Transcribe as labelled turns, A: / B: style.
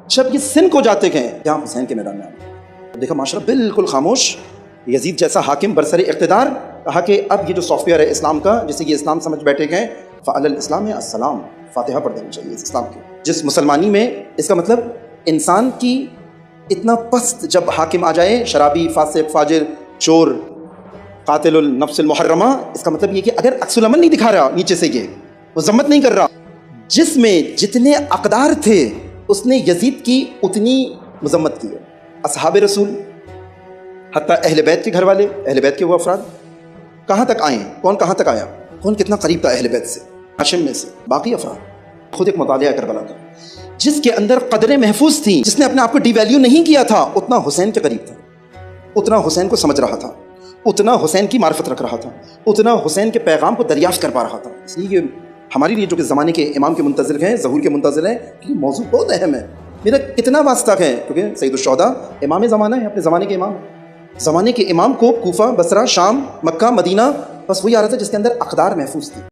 A: جب یہ سندھ کو جاتے گئے یہاں حسین کے میدان میں آئے، دیکھا معاشرہ بالکل خاموش، یزید جیسا حاکم برسر اقتدار، کہا کہ اب یہ جو سافٹ ویئر ہے اسلام کا، جسے یہ اسلام سمجھ بیٹھے گئے، فعلی الاسلام السلام، فاتحہ پڑھ دینی چاہیے اس اسلام کی، جس مسلمانی میں اس کا مطلب انسان کی اتنا پست جب حاکم آ جائے، شرابی، فاسق، فاجر، چور، قاتل النفس المحرمہ، اس کا مطلب یہ کہ اگر عکس العمل نہیں دکھا رہا نیچے سے، یہ وہ ذمت نہیں کر رہا، جس میں جتنے اقدار تھے اس نے یزید کی اتنی مذمت کی ہے۔ اصحاب رسول، حتیٰ اہل بیت کے گھر والے، اہل بیت کے وہ افراد کہاں تک آئے، کون کہاں تک آیا، کون کتنا قریب تھا اہل بیت سے، ہاشم میں سے، باقی افراد۔ خود ایک مطالعہ کربلا کا جس کے اندر قدریں محفوظ تھیں، جس نے اپنے آپ کو ڈی ویلیو نہیں کیا تھا، اتنا حسین کے قریب تھا، اتنا حسین کو سمجھ رہا تھا، اتنا حسین کی معرفت رکھ رہا تھا، اتنا حسین کے پیغام کو دریافت کر پا رہا تھا۔ اس لیے ہمارے لیے جو کہ زمانے کے امام کے منتظر ہیں، ظہور کے منتظر ہیں، یہ موضوع بہت اہم ہے۔ میرا کتنا واسطہ ہے، کیونکہ سید الشہداء امام زمانہ ہے، اپنے زمانے کے امام ہیں۔ زمانے کے امام کو کوفہ، بصرہ، شام، مکہ، مدینہ، بس وہی آ رہا تھا جس کے اندر اقدار محفوظ تھی۔